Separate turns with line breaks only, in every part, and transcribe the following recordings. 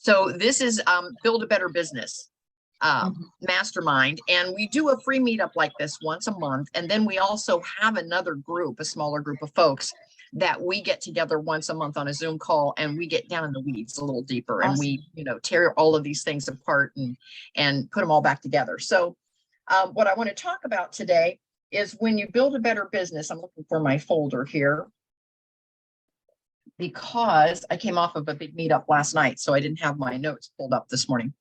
So this is Build a Better Business Mastermind. And we do a free meetup like this once a month. And then we also have another group, a smaller group of folks that we get together once a month on a Zoom call, and we get down in the weeds a little deeper. Awesome. And we, tear all of these things apart and put them all back together. So what I want to talk about today is when you build a better business. I'm looking for my folder here, because I came off of a big meetup last night, so I didn't have my notes pulled up this morning.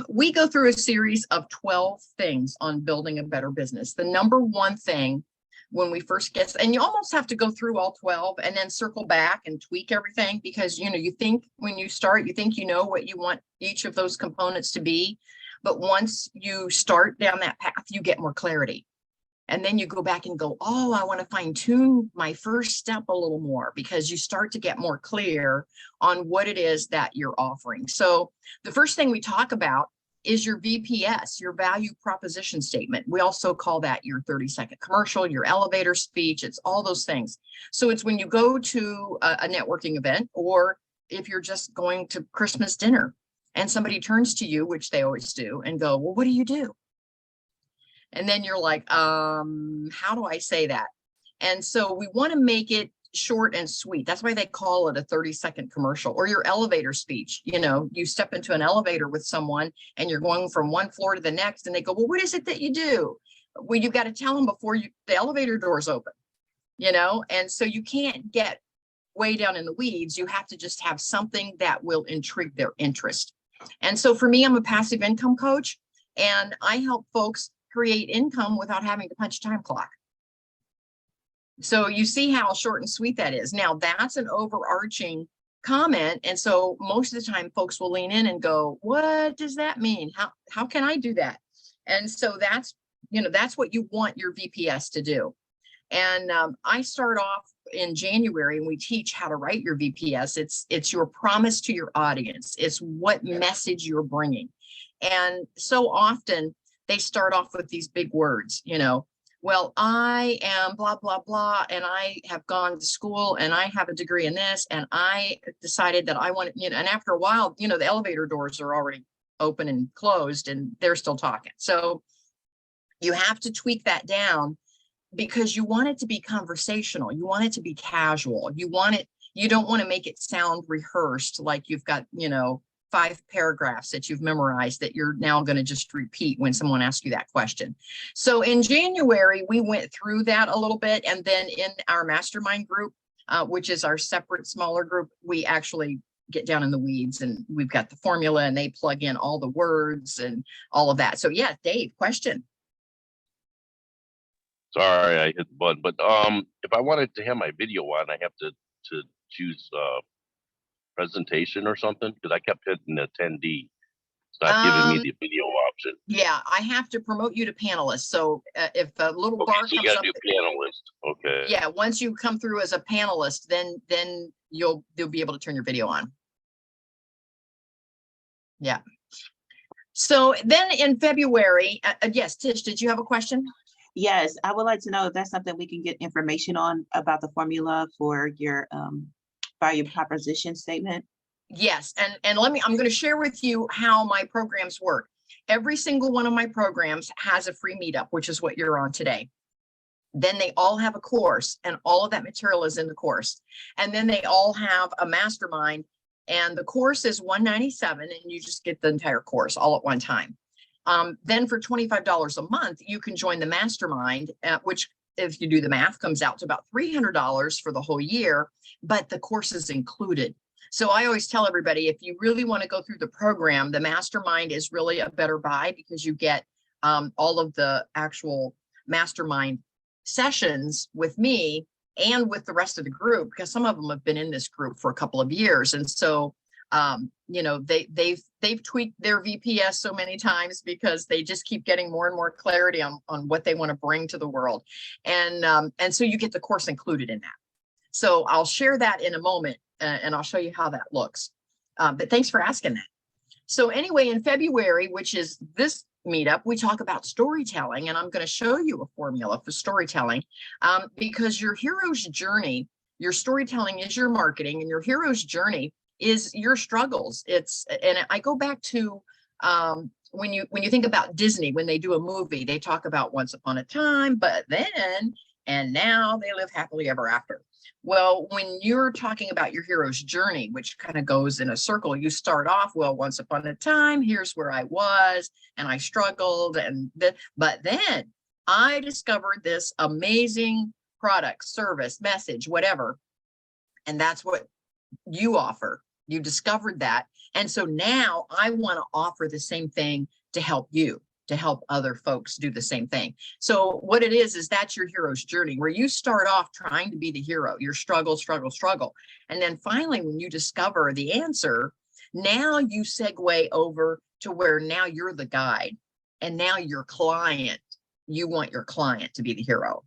We go through a series of 12 things on building a better business. The number one thing when we first get, and you almost have to go through all 12 and then circle back and tweak everything, because, you think when you start, you think you know what you want each of those components to be. But once you start down that path, you get more clarity. And then you go back and go, oh, I want to fine tune my first step a little more, because you start to get more clear on what it is that you're offering. So the first thing we talk about is your VPS, your value proposition statement. We also call that your 30-second commercial, your elevator speech. It's all those things. So it's when you go to a networking event, or if you're just going to Christmas dinner and somebody turns to you, which they always do, and go, well, what do you do? And then you're like, how do I say that? And so we want to make it short and sweet. That's why they call it a 30-second commercial. Or your elevator speech. You step into an elevator with someone and you're going from one floor to the next, and they go, well, what is it that you do? Well, you've got to tell them before the elevator doors open, and so you can't get way down in the weeds. You have to just have something that will intrigue their interest. And so for me, I'm a passive income coach, and I help folks create income without having to punch a time clock. So you see how short and sweet that is. Now that's an overarching comment. And so most of the time folks will lean in and go, what does that mean? How can I do that? And so that's what you want your VPS to do. And I start off in January, and we teach how to write your VPS. It's your promise to your audience. It's what message you're bringing. And so often they start off with these big words, well, I am blah, blah, blah, and I have gone to school and I have a degree in this, and I decided that I want to, and after a while, the elevator doors are already open and closed and they're still talking. So you have to tweak that down, because you want it to be conversational. You want it to be casual. You don't want to make it sound rehearsed, like you've got, 5 paragraphs that you've memorized that you're now going to just repeat when someone asks you that question. So in January, we went through that a little bit. And then in our mastermind group, which is our separate, smaller group, we actually get down in the weeds, and we've got the formula, and they plug in all the words and all of that. So yeah, Dave, question.
Sorry, I hit the button, but if I wanted to have my video on, I have to choose presentation or something, because I kept hitting attendee. It's not giving me the video option.
Yeah, I have to promote you to panelist. So if a little bar
so
comes up,
do panelist. Okay.
Yeah, once you come through as a panelist, then you'll be able to turn your video on. Yeah. So then in February, yes, Tish, did you have a question?
Yes, I would like to know if that's something we can get information on, about the formula for your value proposition statement.
Yes, and I'm going to share with you how my programs work. Every single one of my programs has a free meetup, which is what you're on today. Then they all have a course, and all of that material is in the course. And then they all have a mastermind, and the course is $197, and you just get the entire course all at one time. Then for $25 a month, you can join the mastermind, which, if you do the math, comes out to about $300 for the whole year, but the course is included. So I always tell everybody, if you really want to go through the program, the mastermind is really a better buy, because you get all of the actual mastermind sessions with me and with the rest of the group, because some of them have been in this group for a couple of years. And so they've tweaked their VPS so many times, because they just keep getting more and more clarity on what they want to bring to the world. And so you get the course included in that. So I'll share that in a moment, and I'll show you how that looks. But thanks for asking that. So anyway, in February, which is this meetup, we talk about storytelling, and I'm going to show you a formula for storytelling, because your hero's journey, your storytelling is your marketing, and your hero's journey is your struggles. And I go back to, when you think about Disney, when they do a movie, they talk about once upon a time, but then, and now they live happily ever after. Well, when you're talking about your hero's journey, which kind of goes in a circle, you start off, well, once upon a time, here's where I was, and I struggled, but then I discovered this amazing product, service, message, whatever. And that's what you offer. You discovered that. And so now I want to offer the same thing to help you, to help other folks do the same thing. So what it is that's your hero's journey, where you start off trying to be the hero, your struggle. And then finally, when you discover the answer, now you segue over to where now you're the guide, and now your client, you want your client to be the hero.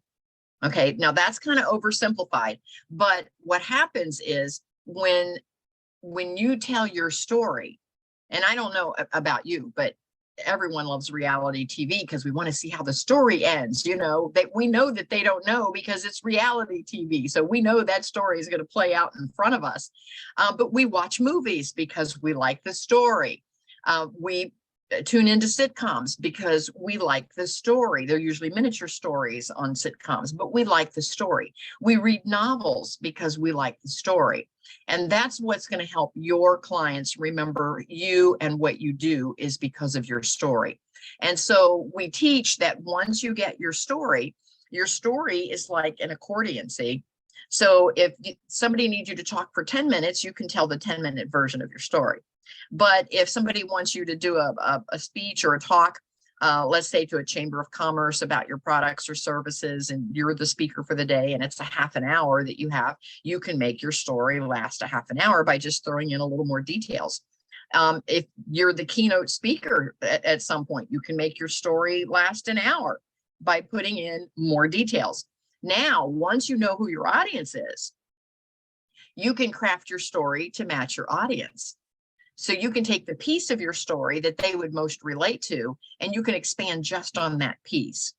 Okay, now that's kind of oversimplified, but what happens is when you tell your story, and I don't know about you, but everyone loves reality TV because we want to see how the story ends. You know, that we know that they don't know because it's reality TV. So we know that story is going to play out in front of us. But we watch movies because we like the story. We tune into sitcoms because we like the story. They're usually miniature stories on sitcoms, but we like the story. We read novels because we like the story. And that's what's going to help your clients remember you, and what you do is because of your story. And so we teach that once you get your story is like an accordion, see? So if somebody needs you to talk for 10 minutes, you can tell the 10-minute version of your story. But if somebody wants you to do a speech or a talk, let's say to a chamber of commerce about your products or services, and you're the speaker for the day, and it's a half an hour that you have, you can make your story last a half an hour by just throwing in a little more details. If you're the keynote speaker at some point, you can make your story last an hour by putting in more details. Now, once you know who your audience is, you can craft your story to match your audience. So you can take the piece of your story that they would most relate to, and you can expand just on that piece.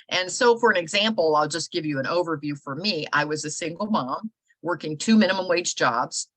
And so for an example, I'll just give you an overview. For me, I was a single mom working 2 minimum wage jobs,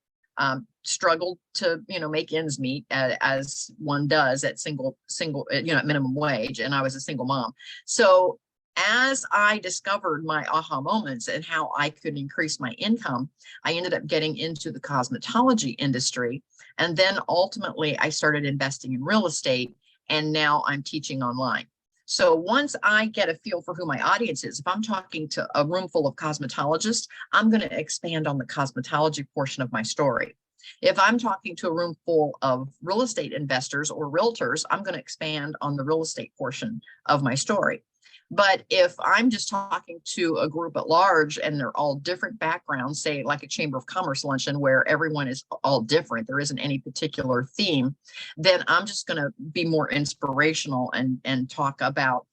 struggled to, make ends meet as one does at at minimum wage. And I was a single mom. So as I discovered my aha moments and how I could increase my income, I ended up getting into the cosmetology industry. And then ultimately I started investing in real estate, and now I'm teaching online. So once I get a feel for who my audience is, if I'm talking to a room full of cosmetologists, I'm going to expand on the cosmetology portion of my story. If I'm talking to a room full of real estate investors or realtors, I'm going to expand on the real estate portion of my story. But if I'm just talking to a group at large and they're all different backgrounds, say like a Chamber of Commerce luncheon where everyone is all different, there isn't any particular theme, then I'm just going to be more inspirational and talk about,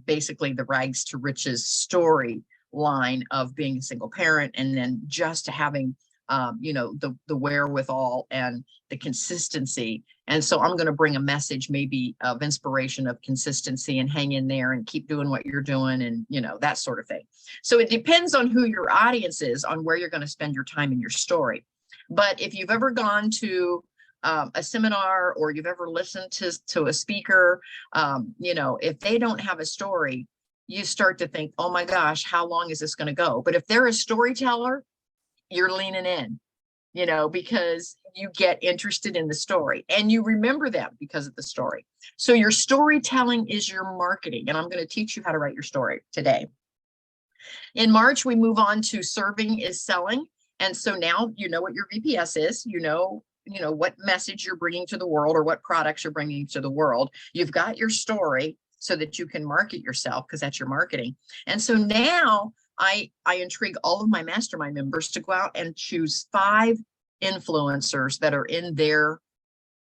basically the rags to riches story line of being a single parent, and then just having the wherewithal and the consistency. And so I'm going to bring a message maybe of inspiration, of consistency, and hang in there and keep doing what you're doing, and that sort of thing. So it depends on who your audience is, on where you're going to spend your time in your story. But if you've ever gone to a seminar, or you've ever listened to a speaker, if they don't have a story, you start to think, oh my gosh, how long is this going to go? But if they're a storyteller, you're leaning in, because you get interested in the story and you remember them because of the story. So your storytelling is your marketing. And I'm going to teach you how to write your story today. In March, we move on to serving is selling. And so now you know what your VPS is, what message you're bringing to the world, or what products you're bringing to the world. You've got your story so that you can market yourself, because that's your marketing. And so now I intrigue all of my mastermind members to go out and choose 5 influencers that are in their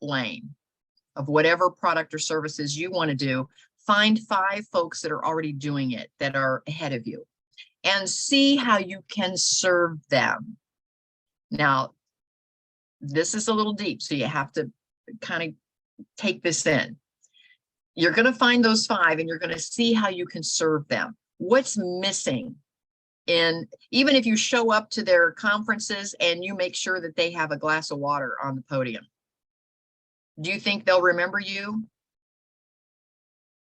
lane of whatever product or services you want to do. Find 5 folks that are already doing it, that are ahead of you, and see how you can serve them. Now, this is a little deep, so you have to kind of take this in. You're going to find those 5 and you're going to see how you can serve them. What's missing And even if you show up to their conferences and you make sure that they have a glass of water on the podium, do you think they'll remember you?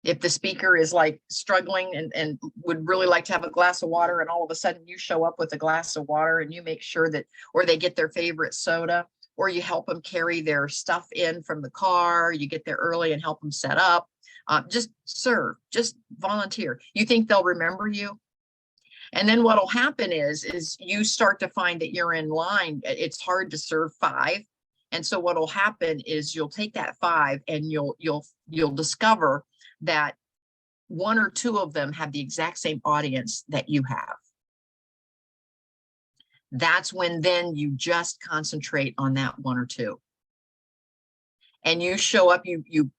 If the speaker is like struggling and would really like to have a glass of water, and all of a sudden you show up with a glass of water and you make sure that, or they get their favorite soda, or you help them carry their stuff in from the car, you get there early and help them set up, just serve, just volunteer. You think they'll remember you? And then what'll happen is you start to find that you're in line. It's hard to serve 5. And so what'll happen is you'll take that 5 and you'll discover that 1 or 2 of them have the exact same audience that you have. That's when then you just concentrate on that 1 or 2. And you show up, you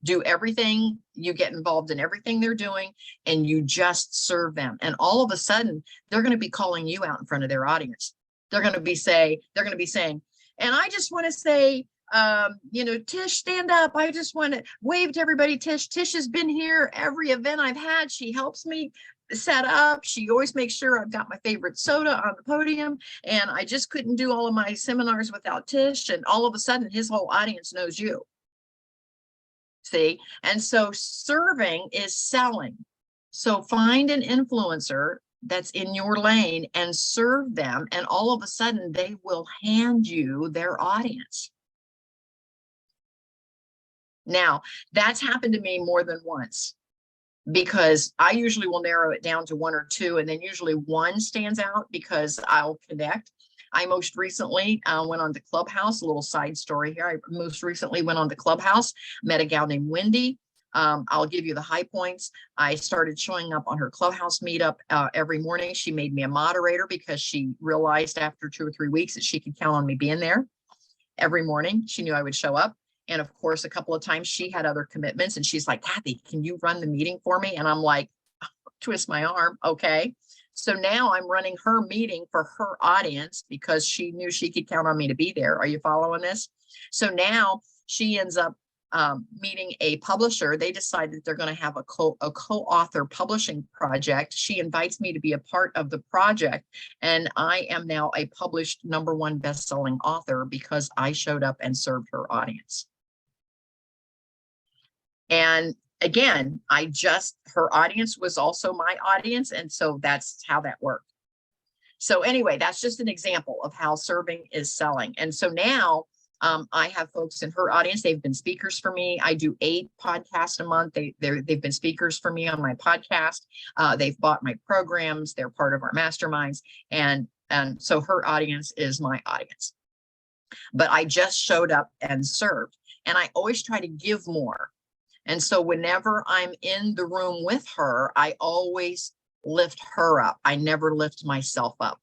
do everything, you get involved in everything they're doing, and you just serve them. And all of a sudden, they're going to be calling you out in front of their audience. They're going to be saying, and I just want to say, Tish, stand up. I just want to wave to everybody. Tish has been here every event I've had. She helps me set up. She always makes sure I've got my favorite soda on the podium, and I just couldn't do all of my seminars without Tish. And all of a sudden his whole audience knows you. See? And so serving is selling. So find an influencer that's in your lane and serve them, and all of a sudden they will hand you their audience. Now, that's happened to me more than once, because I usually will narrow it down to 1 or 2, and then usually 1 stands out because I'll connect. I most recently went on to Clubhouse. A little side story here. I most recently went on to Clubhouse, met a gal named Wendy. I'll give you the high points. I started showing up on her Clubhouse meetup every morning. She made me a moderator because she realized after 2 or 3 weeks that she could count on me being there every morning. She knew I would show up. And of course, a couple of times she had other commitments, and she's like, Kathy, can you run the meeting for me? And I'm like, twist my arm. Okay. So now I'm running her meeting for her audience because she knew she could count on me to be there. Are you following this? So now she ends up meeting a publisher. They decided they're going to have a co-author publishing project. She invites me to be a part of the project, and I am now a published #1 best-selling author because I showed up and served her audience. And again, her audience was also my audience, and so that's how that worked. So anyway, that's just an example of how serving is selling. And so now I have folks in her audience. They've been speakers for me. I do 8 podcasts a month. They've been speakers for me on my podcast. They've bought my programs. They're part of our masterminds. And so her audience is my audience. But I just showed up and served. And I always try to give more. And so whenever I'm in the room with her, I always lift her up. I never lift myself up.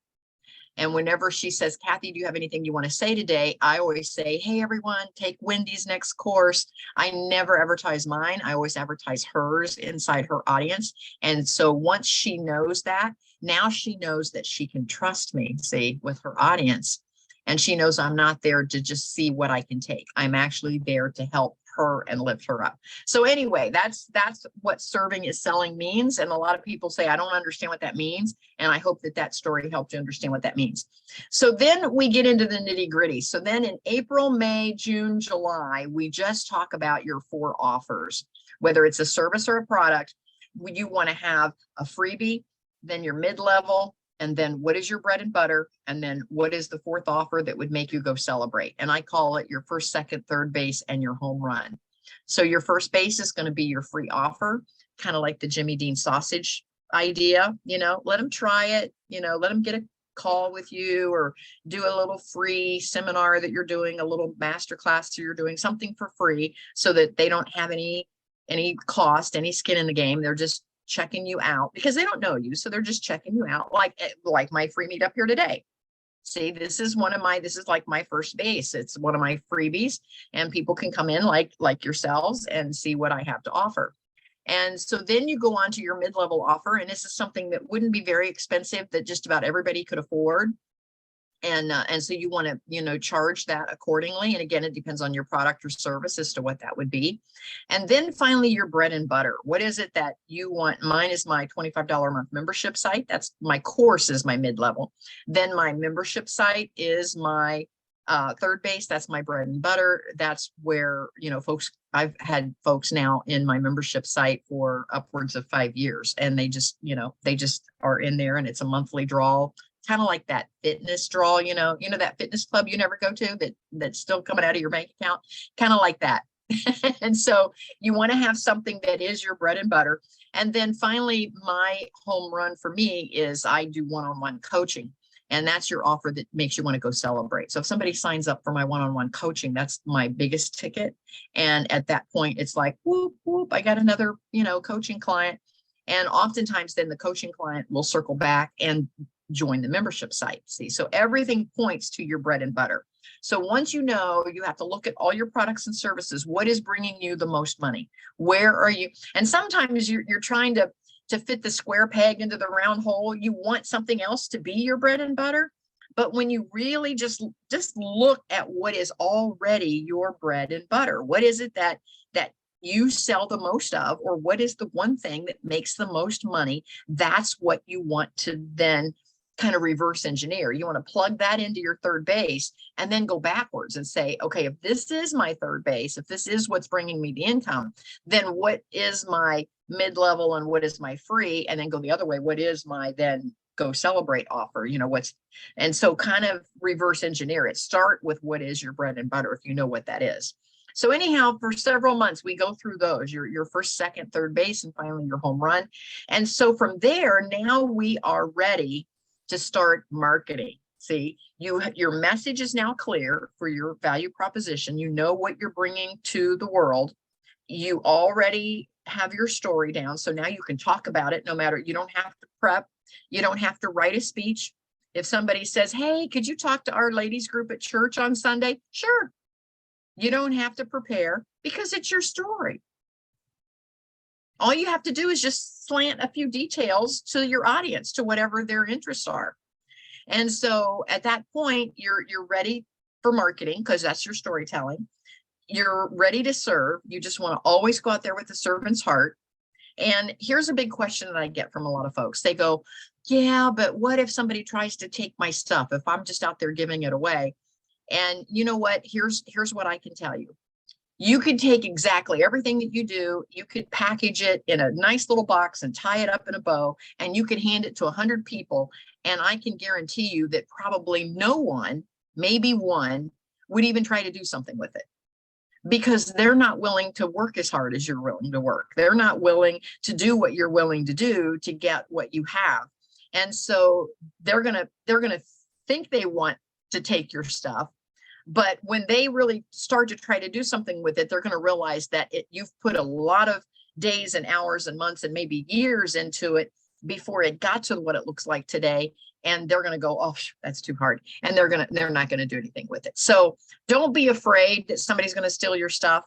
And whenever she says, Kathy, do you have anything you want to say today? I always say, hey, everyone, take Wendy's next course. I never advertise mine. I always advertise hers inside her audience. And so once she knows that, now she knows that she can trust me, see, with her audience. And she knows I'm not there to just see what I can take. I'm actually there to help her and lift her up. So anyway, that's what serving is selling means. And a lot of people say, I don't understand what that means. And I hope that story helped you understand what that means. So then we get into the nitty gritty. So then in April, May, June, July, we just talk about your 4 offers, whether it's a service or a product. You want to have a freebie, then your mid-level, and then what is your bread and butter? And then what is the 4th offer that would make you go celebrate? And I call it your first, second, third base and your home run. So your first base is going to be your free offer, kind of like the Jimmy Dean sausage idea, let them try it, let them get a call with you or do a little free seminar that you're doing, a little master class that you're doing, something for free so that they don't have any cost, any skin in the game. They're just checking you out because they don't know you. So they're just checking you out like my free meetup here today. See, this is like my first base. It's one of my freebies, and people can come in like yourselves and see what I have to offer. And so then you go on to your mid-level offer. And this is something that wouldn't be very expensive, that just about everybody could afford. And so you want to, charge that accordingly. And again, it depends on your product or service as to what that would be. And then finally, your bread and butter. What is it that you want? Mine is my $25 a month membership site. That's my course is my mid-level. Then my membership site is my third base. That's my bread and butter. That's where, folks, I've had folks now in my membership site for upwards of 5 years, and they just are in there, and it's a monthly draw. Kind of like that fitness draw, that fitness club you never go to that's still coming out of your bank account, kind of like that. And so you want to have something that is your bread and butter. And then finally, my home run for me is I do one-on-one coaching. And that's your offer that makes you want to go celebrate. So if somebody signs up for my one-on-one coaching, that's my biggest ticket. And at that point, it's like, whoop, whoop, I got another, coaching client. And oftentimes then the coaching client will circle back and join the membership site. See, so everything points to your bread and butter. So once you have to look at all your products and services. What is bringing you the most money? Where are you? And sometimes you're trying to fit the square peg into the round hole. You want something else to be your bread and butter. But when you really just look at what is already your bread and butter, what is it that you sell the most of, or what is the one thing that makes the most money? That's what you want to then kind of reverse engineer. You want to plug that into your third base and then go backwards and say, okay, if this is my third base, if this is what's bringing me the income, then what is my mid-level and what is my free? And then go the other way. What is my then go celebrate offer? And so kind of reverse engineer it. Start with what is your bread and butter, if you know what that is. So anyhow, for several months, we go through those, your first, second, third base, and finally your home run. And so from there, now we are ready to start marketing. See, your message is now clear for your value proposition. You know what you're bringing to the world. You already have your story down. So now you can talk about it you don't have to prep. You don't have to write a speech. If somebody says, hey, could you talk to our ladies group at church on Sunday? Sure. You don't have to prepare because it's your story. All you have to do is just slant a few details to your audience, to whatever their interests are. And so at that point, you're ready for marketing because that's your storytelling. You're ready to serve. You just want to always go out there with a servant's heart. And here's a big question that I get from a lot of folks. They go, yeah, but what if somebody tries to take my stuff if I'm just out there giving it away? And you know what? Here's what I can tell you. You could take exactly everything that you do. You could package it in a nice little box and tie it up in a bow, and you could hand it to 100 people. And I can guarantee you that probably no one, maybe one, would even try to do something with it, because they're not willing to work as hard as you're willing to work. They're not willing to do what you're willing to do to get what you have. And so they're gonna think they want to take your stuff. But when they really start to try to do something with it, they're going to realize that you've put a lot of days and hours and months and maybe years into it before it got to what it looks like today. And they're going to go, oh, that's too hard. And they're not going to do anything with it. So don't be afraid that somebody's going to steal your stuff,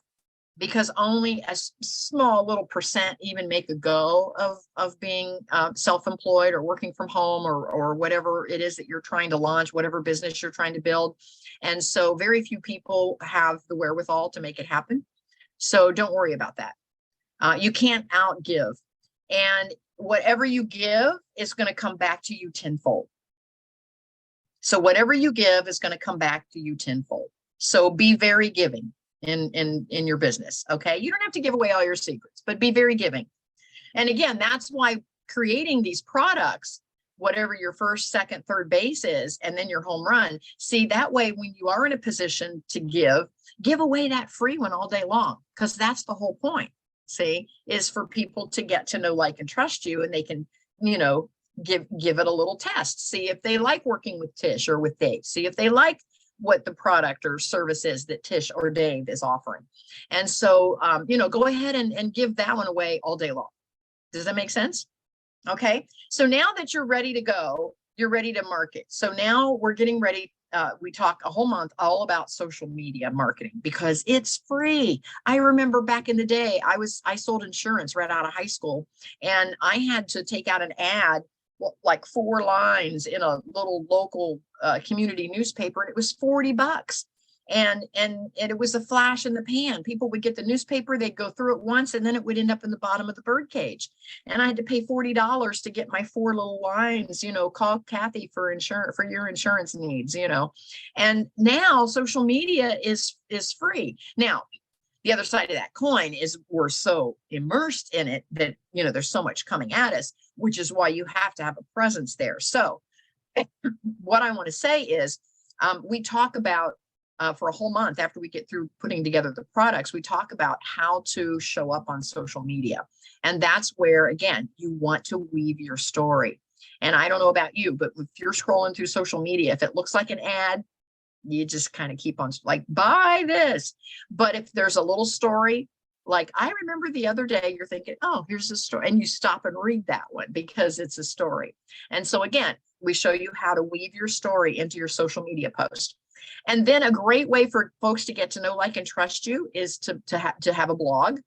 because only a small little percent even make a go of being self-employed or working from home or whatever it is that you're trying to launch, whatever business you're trying to build. And so very few people have the wherewithal to make it happen. So don't worry about that. You can't outgive. And whatever you give is going to come back to you tenfold. So whatever you give is going to come back to you tenfold. So be very giving in your business. Okay. You don't have to give away all your secrets, but be very giving. And again, that's why creating these products, whatever your first, second, third base is, and then your home run, see, that way, when you are in a position to give away that free one all day long, because that's the whole point. See, is for people to get to know, like, and trust you, and they can, give it a little test. See if they like working with Tish or with Dave. See if they like what the product or service is that Tish or Dave is offering. And so, go ahead and give that one away all day long. Does that make sense? Okay. So now that you're ready to go, you're ready to market. So now we're getting ready. We talk a whole month all about social media marketing because it's free. I remember back in the day, I sold insurance right out of high school, and I had to take out an ad like 4 lines in a little local community newspaper, and it was $40. And it was a flash in the pan. People would get the newspaper, they'd go through it once, and then it would end up in the bottom of the bird cage. And I had to pay $40 to get my 4 little lines, call Kathy for insurance, for your insurance needs, And now social media is free. Now, the other side of that coin is we're so immersed in it that, there's so much coming at us, which is why you have to have a presence there. So what I want to say is we talk about for a whole month after we get through putting together the products, we talk about how to show up on social media. And that's where, again, you want to weave your story. And I don't know about you, but if you're scrolling through social media, if it looks like an ad, you just kind of keep on like, buy this. But if there's a little story, like I remember the other day, you're thinking, oh, here's a story. And you stop and read that one because it's a story. And so again, we show you how to weave your story into your social media post. And then a great way for folks to get to know, like, and trust you is to have a blog.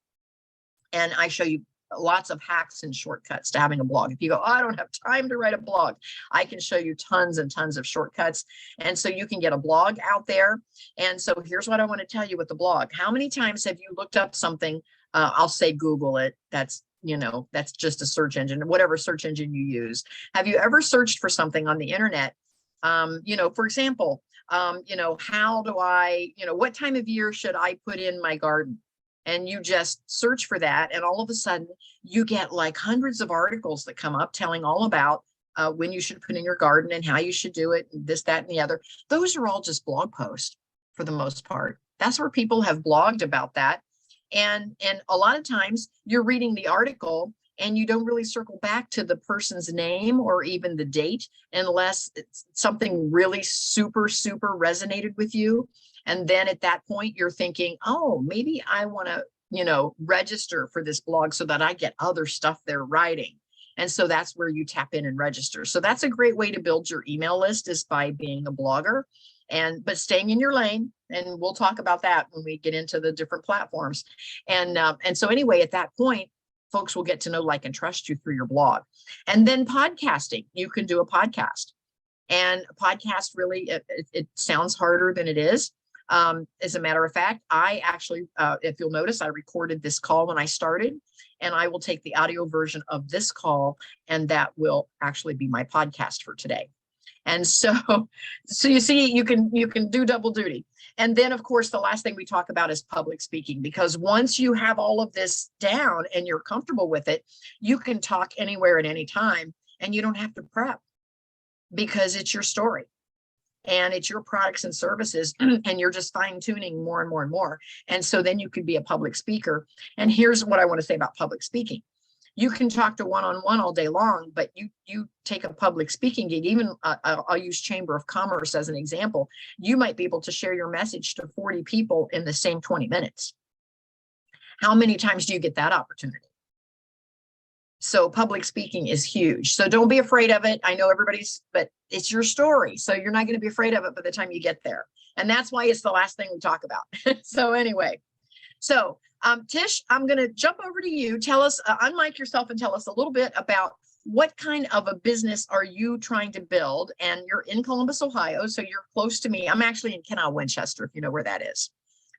And I show you lots of hacks and shortcuts to having a blog. If you go, oh, I don't have time to write a blog, I can show you tons and tons of shortcuts. And so you can get a blog out there. And so here's what I want to tell you with the blog. How many times have you looked up something? I'll say Google it. That's just a search engine, whatever search engine you use. Have you ever searched for something on the internet? For example, how do I, what time of year should I put in my garden? And you just search for that. And all of a sudden you get like hundreds of articles that come up telling all about when you should put in your garden and how you should do it, and this, that, and the other. Those are all just blog posts for the most part. That's where people have blogged about that. And a lot of times you're reading the article and you don't really circle back to the person's name or even the date unless it's something really super, super resonated with you. And then at that point, you're thinking, oh, maybe I want to, register for this blog so that I get other stuff they're writing. And so that's where you tap in and register. So that's a great way to build your email list, is by being a blogger, but staying in your lane. And we'll talk about that when we get into the different platforms. And so anyway, at that point, folks will get to know, like, and trust you through your blog. And then podcasting, you can do a podcast. And a podcast really, it sounds harder than it is. As a matter of fact, I actually, if you'll notice, I recorded this call when I started, and I will take the audio version of this call, and that will actually be my podcast for today. And so you see, you can do double duty. And then, of course, the last thing we talk about is public speaking, because once you have all of this down and you're comfortable with it, you can talk anywhere at any time, and you don't have to prep, because it's your story and it's your products and services, and you're just fine tuning more and more and more. And so then you could be a public speaker. And here's what I want to say about public speaking. You can talk to one-on-one all day long, but you take a public speaking gig, even I'll use Chamber of Commerce as an example. You might be able to share your message to 40 people in the same 20 minutes. How many times do you get that opportunity? So public speaking is huge. So don't be afraid of it. I know but it's your story. So you're not going to be afraid of it by the time you get there. And that's why it's the last thing we talk about. So anyway, Tish, I'm going to jump over to you. Tell us, unmic yourself and tell us a little bit about what kind of a business are you trying to build? And you're in Columbus, Ohio, so you're close to me. I'm actually in Kenau, Winchester, if you know where that is.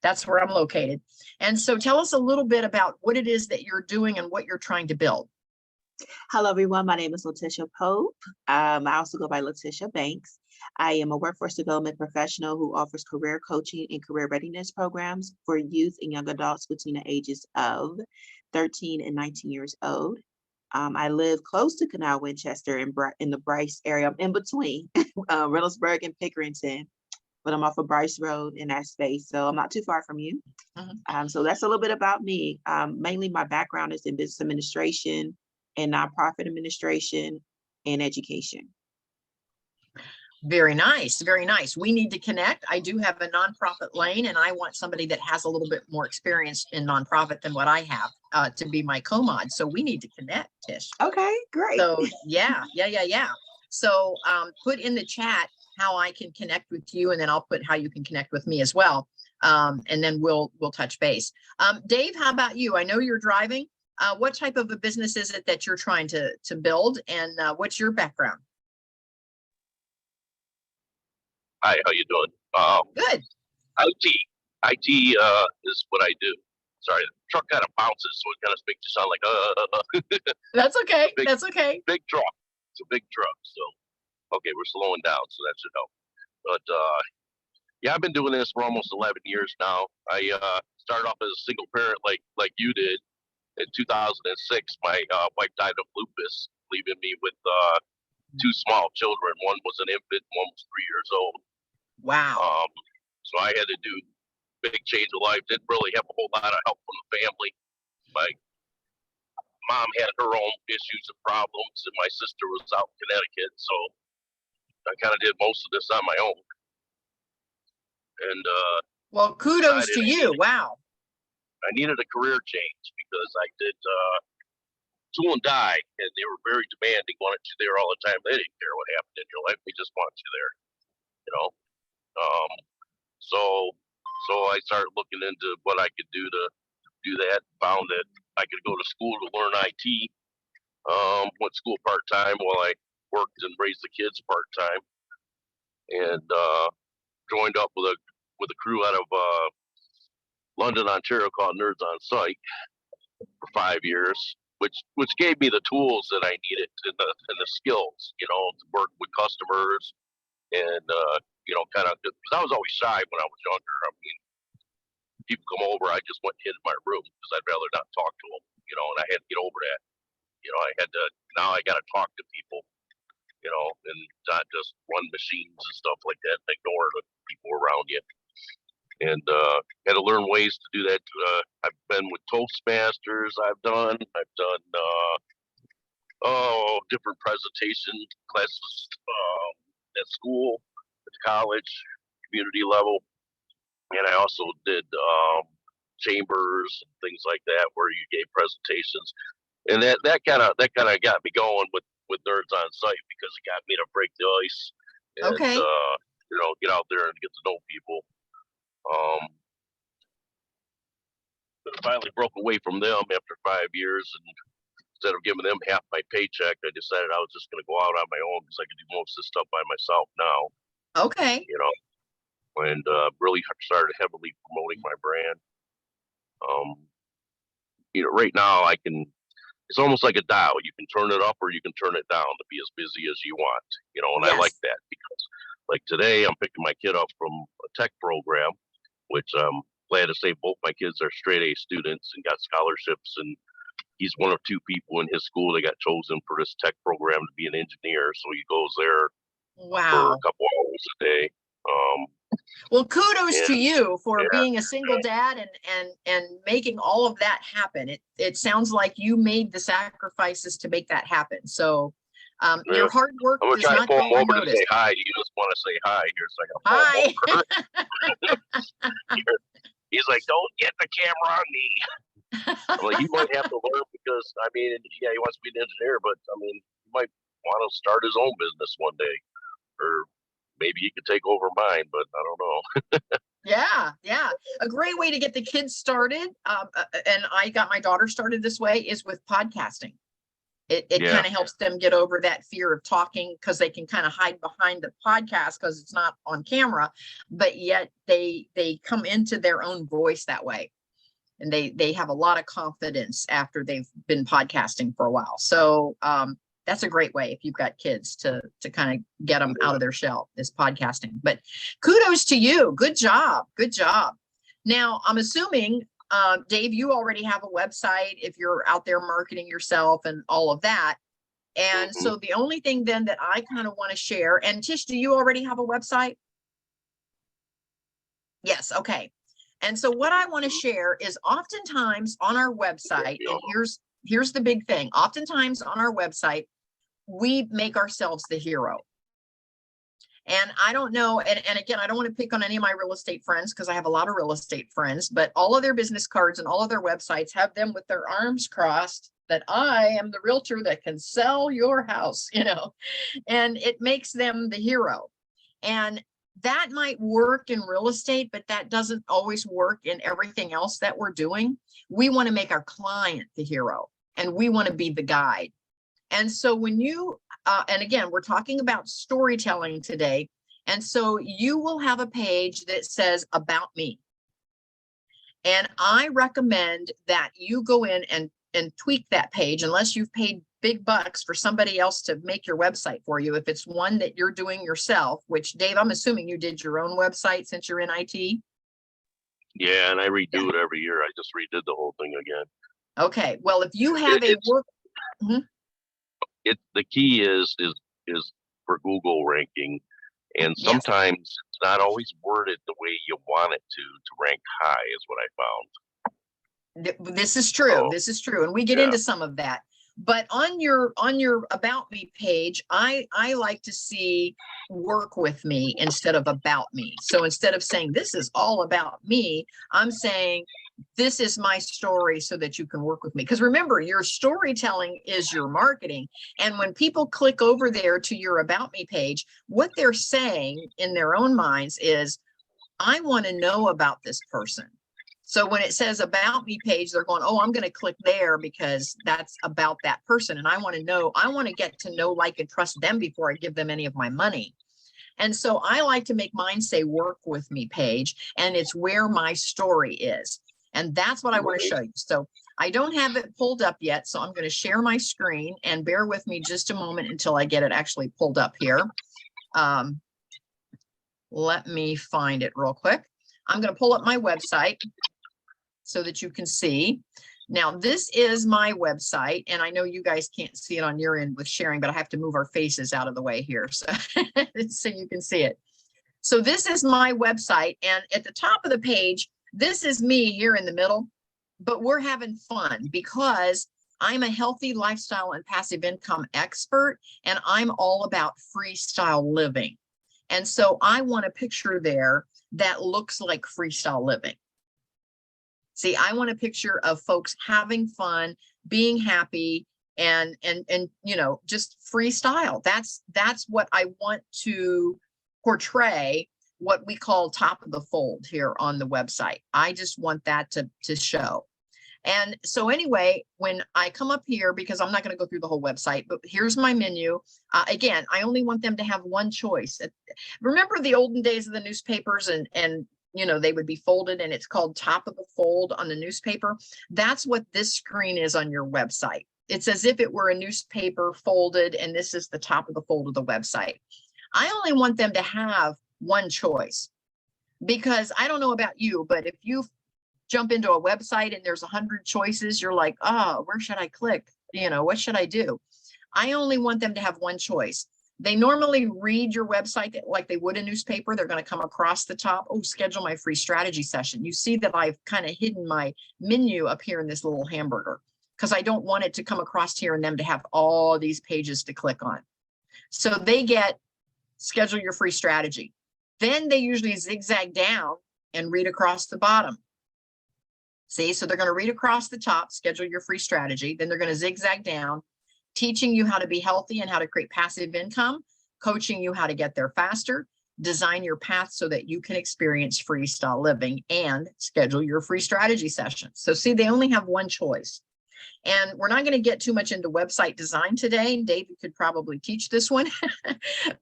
That's where I'm located. And so tell us a little bit about what it is that you're doing and what you're trying to build.
Hello, everyone. My name is Letitia Pope. I also go by Letitia Banks. I am a workforce development professional who offers career coaching and career readiness programs for youth and young adults between the ages of 13 and 19 years old. I live close to Kenau, Winchester, in the Bryce area. I'm in between Reynoldsburg and Pickerington, but I'm off of Bryce Road in that space, so I'm not too far from you. So that's a little bit about me. Mainly my background is in business administration and nonprofit administration and education.
Very nice. Very nice. We need to connect. I do have a nonprofit lane, and I want somebody that has a little bit more experience in nonprofit than what I have to be my co-mod. So we need to connect, Tish.
Okay, great.
So yeah. So put in the chat how I can connect with you, and then I'll put how you can connect with me as well. And then we'll touch base. Dave, how about you? I know you're driving. What type of a business is it that you're trying to build, and what's your background?
Hi, how you doing?
Good.
IT is what I do. Sorry, the truck kind of bounces, so it kind of makes you sound like
That's okay.
Big-
That's okay.
big truck. It's a big truck. So okay, we're slowing down, so that should help. But yeah, I've been doing this for almost 11 years now. I started off as a single parent, like you did. In 2006, my wife died of lupus, leaving me with two small children. One was an infant, one was 3 years old.
Wow.
So I had to do big change of life. Didn't really have a whole lot of help from the family. My mom had her own issues and problems, and my sister was out in Connecticut. So I kind of did most of this on my own. And
Well, kudos to you. Wow.
I needed a career change because I did two of them died, and they were very demanding, wanted you there all the time. They didn't care what happened in your life; they just want you there, you know. Um, so I started looking into what I could do to do that. Found that I could go to school to learn IT. Went to school part time while I worked and raised the kids part time, and joined up with a crew out of London, Ontario, called Nerds on Site for 5 years, which gave me the tools that I needed and the skills, you know, to work with customers and you know, kind of, because I was always shy when I was younger. I mean, people come over, I just went and hid in my room because I'd rather not talk to them, you know, and I had to get over that. You know, now I got to talk to people, you know, and not just run machines and stuff like that and ignore the people around you. And had to learn ways to do that. I've been with Toastmasters. I've done different presentation classes at school, at college, community level, and I also did chambers and things like that where you gave presentations, and that kind of got me going with Nerds on Site because it got me to break the ice and
Okay.
you know, get out there and get to know people. But I finally broke away from them after 5 years, and instead of giving them half my paycheck, I decided I was just going to go out on my own because I could do most of this stuff by myself now.
Okay.
You know, and really started heavily promoting my brand. You know, right now it's almost like a dial. You can turn it up or you can turn it down to be as busy as you want, you know, and I like
Yes.
that because like today I'm picking my kid up from a tech program, which I'm glad to say both my kids are straight A students and got scholarships, and he's one of two people in his school that got chosen for this tech program to be an engineer. So he goes there for a
Wow.
couple hours a day.
Well, kudos to
And
you for
yeah,
being a single dad and making all of that happen. It sounds like you made the sacrifices to make that happen. So
yeah.
your hard work
I'm gonna
does
try to
not
pull
go
him over to
unnoticed.
say hi. You just want to say hi here, so I can pull him
Hi.
over. He's like, "Don't get the camera on me." I'm like, he might have to learn because I mean, yeah, he wants to be an engineer, but I mean, he might want to start his own business one day, or maybe he could take over mine, but I don't know.
Yeah, yeah. A great way to get the kids started, and I got my daughter started this way, is with podcasting. It
Yeah,
kind of helps them get over that fear of talking because they can kind of hide behind the podcast because it's not on camera, but yet they come into their own voice that way. And they have a lot of confidence after they've been podcasting for a while. So that's a great way if you've got kids to kind of get them out of their shell, is podcasting. But kudos to you. Good job. Good job. Now, I'm assuming, Dave, you already have a website if you're out there marketing yourself and all of that. And
hmm
so the only thing then that I kind of want to share, and Tish, do you already have a website? Yes. Okay. And so what I want to share is oftentimes on our website, and here's the big thing. Oftentimes on our website, we make ourselves the hero. And I don't know, and again, I don't want to pick on any of my real estate friends because I have a lot of real estate friends, but all of their business cards and all of their websites have them with their arms crossed that I am the realtor that can sell your house, you know, and it makes them the hero. And that might work in real estate, but that doesn't always work in everything else that we're doing. We want to make our client the hero, and we want to be the guide. And so when you, and again, we're talking about storytelling today. And so you will have a page that says about me. And I recommend that you go in and tweak that page, unless you've paid big bucks for somebody else to make your website for you. If it's one that you're doing yourself, which Dave, I'm assuming you did your own website since you're in IT.
Yeah, and I redo it every year. I just redid the whole thing again.
Okay, well, if you have a work,
The key is for Google ranking, and sometimes it's not always worded the way you want it to rank high, is what I found.
This is true.
So,
this is true, and we get into some of that. But on your about me page, I like to see work with me instead of about me. So instead of saying this is all about me, I'm saying this is my story so that you can work with me. Because remember, your storytelling is your marketing. And when people click over there to your about me page, what they're saying in their own minds is, I want to know about this person. So when it says about me page, they're going, oh, I'm going to click there because that's about that person. And I want to know, I want to get to know, like, and trust them before I give them any of my money. And so I like to make mine say work with me page, and it's where my story is. And that's what I want to show you. So I don't have it pulled up yet, so I'm going to share my screen, and bear with me just a moment until I get it actually pulled up here. Let me find it real quick. I'm going to pull up my website so that you can see. Now, this is my website, and I know you guys can't see it on your end with sharing, but I have to move our faces out of the way here so, so you can see it. So this is my website, and at the top of the page, this is me here in the middle, but we're having fun because I'm a healthy lifestyle and passive income expert, and I'm all about freestyle living. And so I want a picture there that looks like freestyle living. See, I want a picture of folks having fun, being happy, and you know, just freestyle. That's what I want to portray, what we call top of the fold here on the website. I just want that to show. And so anyway, when I come up here, because I'm not going to go through the whole website, but here's my menu. Again, I only want them to have one choice. Remember the olden days of the newspapers, and you know, they would be folded, and it's called top of the fold on the newspaper. That's what this screen is on your website. It's as if it were a newspaper folded, and this is the top of the fold of the website. I only want them to have one choice, because I don't know about you, but if you jump into a website and there's 100 choices, you're like, oh, where should I click? You know, what should I do? I only want them to have one choice. They normally read your website like they would a newspaper. They're going to come across the top. Oh, schedule my free strategy session. You see that I've kind of hidden my menu up here in this little hamburger, because I don't want it to come across here and them to have all these pages to click on. So they get schedule your free strategy. Then they usually zigzag down and read across the bottom. See, so they're going to read across the top, schedule your free strategy. Then they're going to zigzag down, teaching you how to be healthy and how to create passive income, coaching you how to get there faster, design your path so that you can experience freestyle living, and schedule your free strategy session. So see, they only have one choice. And we're not going to get too much into website design today. David could probably teach this one,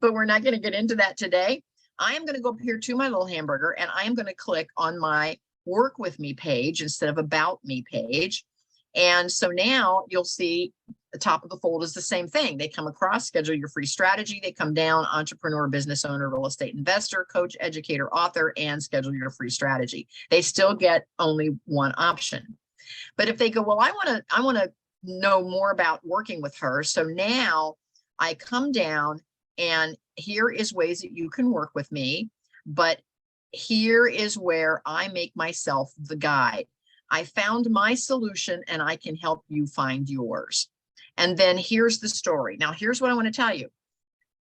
but we're not going to get into that today. I am going to go up here to my little hamburger, and I am going to click on my work with me page instead of about me page. And so now you'll see the top of the fold is the same thing. They come across, schedule your free strategy. They come down, entrepreneur, business owner, real estate investor, coach, educator, author, and schedule your free strategy. They still get only one option. But if they go, well, I want to know more about working with her. So now I come down, and here is ways that you can work with me. But here is where I make myself the guide. I found my solution, and I can help you find yours. And then here's the story. Now, here's what I want to tell you.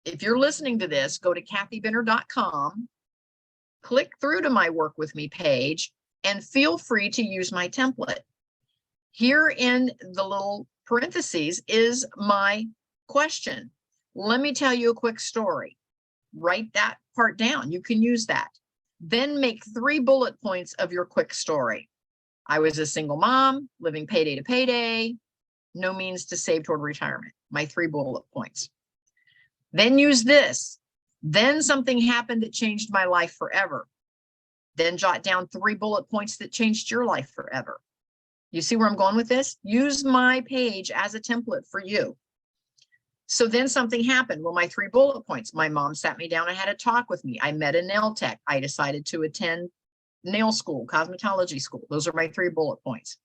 If you're listening to this, go to kathybinner.com, click through to my work with me page, and feel free to use my template. Here in the little parentheses is my question. Let me tell you a quick story. Write that part down. You can use that. Then make 3 bullet points of your quick story. I was a single mom, living payday to payday, no means to save toward retirement. My 3 bullet points. Then use this. Then something happened that changed my life forever. Then jot down 3 bullet points that changed your life forever. You see where I'm going with this? Use my page as a template for you. So then something happened. Well, my 3 bullet points. My mom sat me down and had a talk with me. I met a nail tech. I decided to attend nail school, cosmetology school. Those are my 3 bullet points.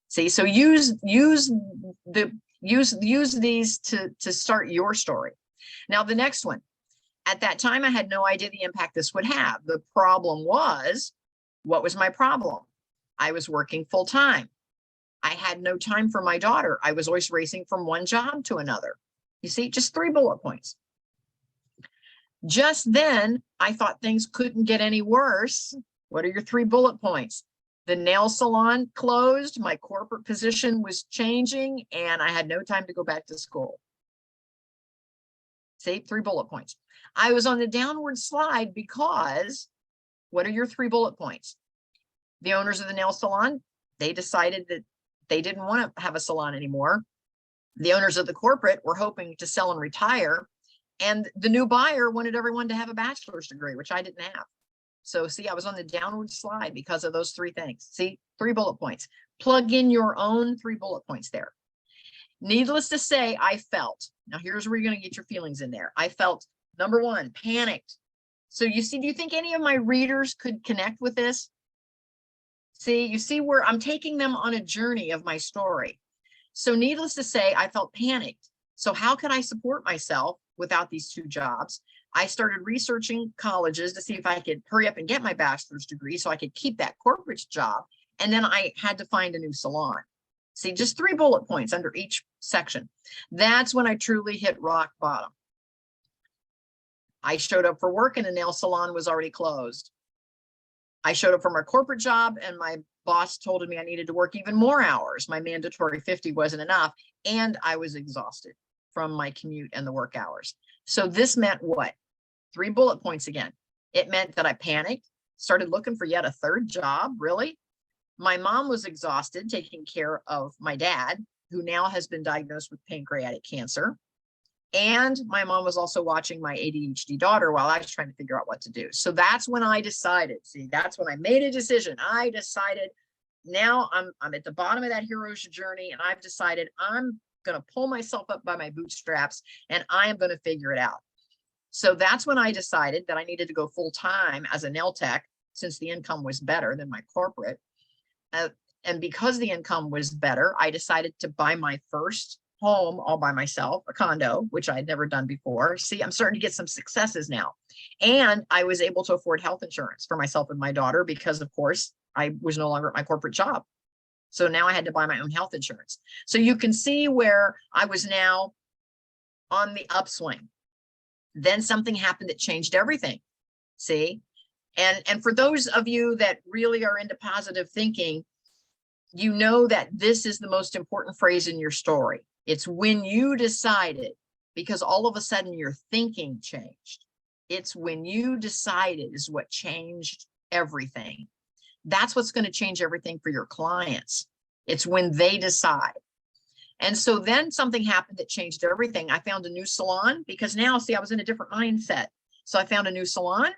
See, so use these to start your story. Now, the next one. At that time, I had no idea the impact this would have. The problem was, what was my problem? I was working full time. I had no time for my daughter. I was always racing from one job to another. You see, just 3 bullet points. Just then, I thought things couldn't get any worse. What are your 3 bullet points? The nail salon closed, my corporate position was changing, and I had no time to go back to school. See, 3 bullet points. I was on the downward slide because, what are your 3 bullet points? The owners of the nail salon, they decided that they didn't want to have a salon anymore. The owners of the corporate were hoping to sell and retire. And the new buyer wanted everyone to have a bachelor's degree, which I didn't have. So see, I was on the downward slide because of those 3 things. See, 3 bullet points. Plug in your own 3 bullet points there. Needless to say, I felt, now here's where you're going to get your feelings in there. I felt, number 1, panicked. So you see, do you think any of my readers could connect with this? See, you see where I'm taking them on a journey of my story. So needless to say, I felt panicked. So how could I support myself without these 2 jobs? I started researching colleges to see if I could hurry up and get my bachelor's degree so I could keep that corporate job. And then I had to find a new salon. See, just 3 bullet points under each section. That's when I truly hit rock bottom. I showed up for work and the nail salon was already closed. I showed up for my corporate job and my boss told me I needed to work even more hours. My mandatory 50 wasn't enough. And I was exhausted from my commute and the work hours. So this meant what? 3 bullet points again. It meant that I panicked, started looking for yet a 3rd job. Really? My mom was exhausted taking care of my dad, who now has been diagnosed with pancreatic cancer. And my mom was also watching my ADHD daughter while I was trying to figure out what to do. So that's when I decided, see, that's when I made a decision. I decided now I'm at the bottom of that hero's journey and I've decided I'm going to pull myself up by my bootstraps and I am going to figure it out. So that's when I decided that I needed to go full time as a nail tech since the income was better than my corporate. And because the income was better, I decided to buy my first home all by myself, a condo, which I had never done before. See, I'm starting to get some successes now. And I was able to afford health insurance for myself and my daughter because, of course, I was no longer at my corporate job. So now I had to buy my own health insurance. So you can see where I was now on the upswing. Then something happened that changed everything. See? And for those of you that really are into positive thinking, you know that this is the most important phrase in your story. It's when you decided, because all of a sudden your thinking changed. It's when you decided is what changed everything. That's what's going to change everything for your clients. It's when they decide. And so then something happened that changed everything. I found a new salon because now, see, I was in a different mindset. So I found a new salon.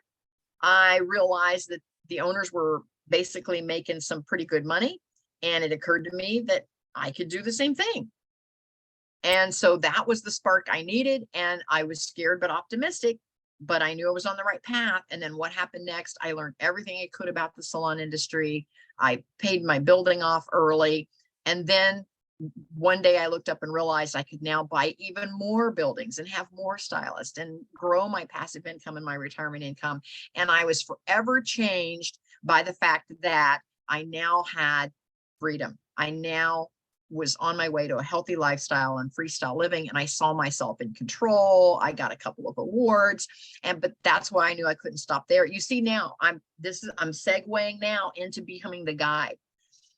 I realized that the owners were basically making some pretty good money. And it occurred to me that I could do the same thing. And so that was the spark I needed. And I was scared, but optimistic, but I knew I was on the right path. And then what happened next? I learned everything I could about the salon industry. I paid my building off early. And then one day I looked up and realized I could now buy even more buildings and have more stylists and grow my passive income and my retirement income. And I was forever changed by the fact that I now had freedom. I now was on my way to a healthy lifestyle and freestyle living, and I saw myself in control. I got a couple of awards, but that's why I knew I couldn't stop there. You see, now I'm segueing now into becoming the guide.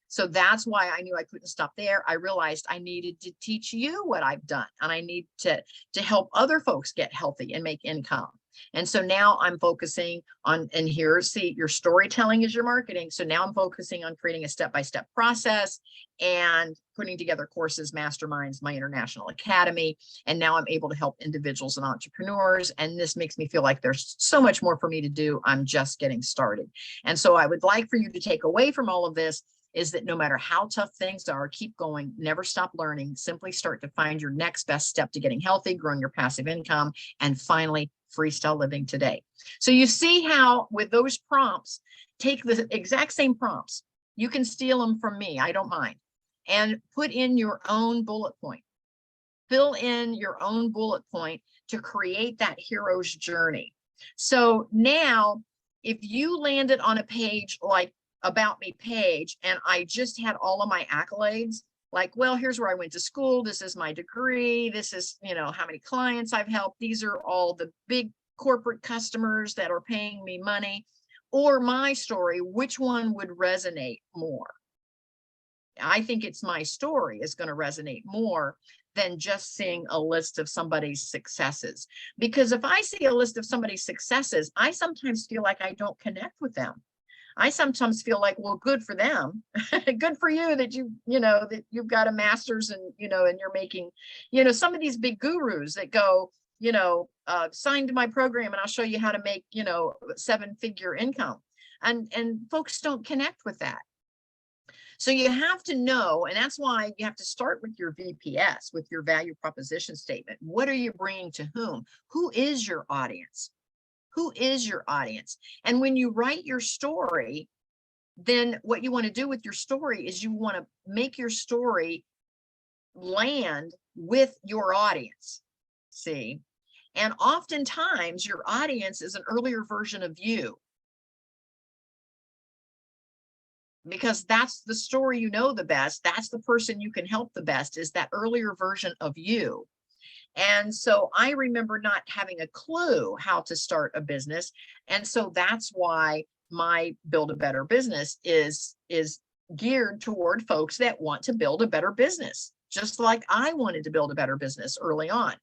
So that's why I knew I couldn't stop there. I realized I needed to teach you what I've done, and I need to help other folks get healthy and make income. And so now I'm focusing on, and here, see, your storytelling is your marketing. So now I'm focusing on creating a step-by-step process and putting together courses, masterminds, my international academy. And now I'm able to help individuals and entrepreneurs. And this makes me feel like there's so much more for me to do. I'm just getting started. And so I would like for you to take away from all of this is that no matter how tough things are, keep going, never stop learning, simply start to find your next best step to getting healthy, growing your passive income, and finally freestyle living today. So you see how with those prompts, take the exact same prompts. You can steal them from me, I don't mind, and put in your own bullet point. Fill in your own bullet point to create that hero's journey. So now, if you landed on a page like About Me page, and I just had all of my accolades, like, well, here's where I went to school, this is my degree, this is, how many clients I've helped, these are all the big corporate customers that are paying me money, or my story, which one would resonate more? I think it's my story is going to resonate more than just seeing a list of somebody's successes. Because if I see a list of somebody's successes, I sometimes feel like I don't connect with them. I sometimes feel like, well, good for them. Good for you that that you've got a master's and, and you're making, some of these big gurus that go, sign to my program and I'll show you how to make, 7-figure income. And folks don't connect with that. So you have to know, and that's why you have to start with your VPS, with your value proposition statement. What are you bringing to whom? Who is your audience? Who is your audience? And when you write your story, then what you want to do with your story is you want to make your story land with your audience. See? And oftentimes your audience is an earlier version of you, because that's the story the best. That's the person you can help the best, is that earlier version of you. And so I remember not having a clue how to start a business. And so that's why my Build a Better Business is geared toward folks that want to build a better business, just like I wanted to build a better business early on.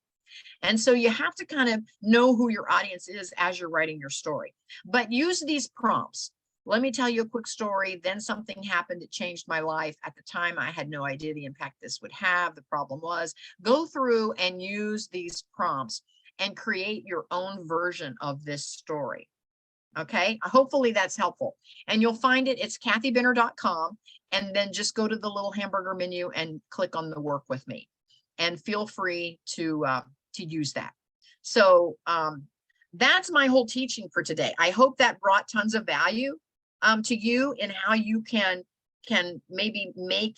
And so you have to kind of know who your audience is as you're writing your story, but use these prompts. Let me tell you a quick story. Then something happened that changed my life. At the time, I had no idea the impact this would have. The problem was, go through and use these prompts and create your own version of this story. Okay, hopefully that's helpful. And you'll find it, it's kathybinner.com. And then just go to the little hamburger menu and click on the work with me. And feel free to use that. So that's my whole teaching for today. I hope that brought tons of value to you in how you can maybe make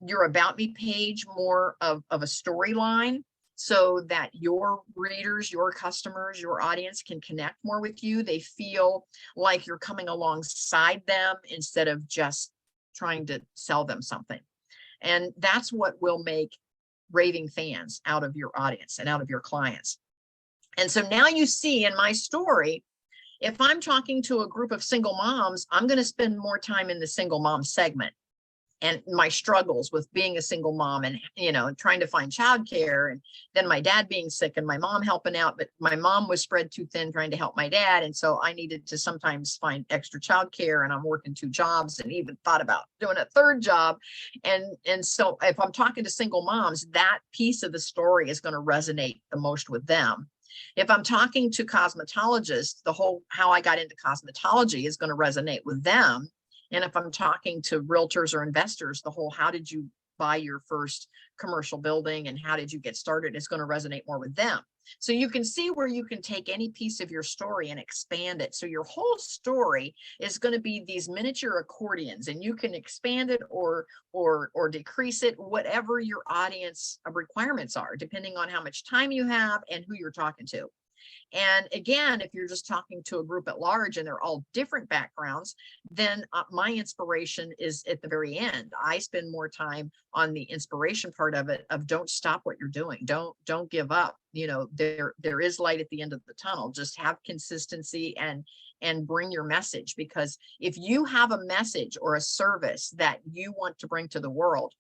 your About Me page more of a storyline, so that your readers, your customers, your audience can connect more with you. They feel like you're coming alongside them instead of just trying to sell them something. And that's what will make raving fans out of your audience and out of your clients. And so now you see in my story, if I'm talking to a group of single moms, I'm going to spend more time in the single mom segment and my struggles with being a single mom and, trying to find childcare, and then my dad being sick and my mom helping out. But my mom was spread too thin trying to help my dad. And so I needed to sometimes find extra childcare, and I'm working 2 jobs and even thought about doing a 3rd job. And so if I'm talking to single moms, that piece of the story is going to resonate the most with them. If I'm talking to cosmetologists, the whole how I got into cosmetology is going to resonate with them. And if I'm talking to realtors or investors, the whole how did you buy your first commercial building and how did you get started is going to resonate more with them. So you can see where you can take any piece of your story and expand it. So your whole story is going to be these miniature accordions, and you can expand it or decrease it, whatever your audience requirements are, depending on how much time you have and who you're talking to. And again, if you're just talking to a group at large and they're all different backgrounds, then my inspiration is at the very end. I spend more time on the inspiration part of it, of don't stop what you're doing. Don't give up. There is light at the end of the tunnel. Just have consistency and bring your message, because if you have a message or a service that you want to bring to the world,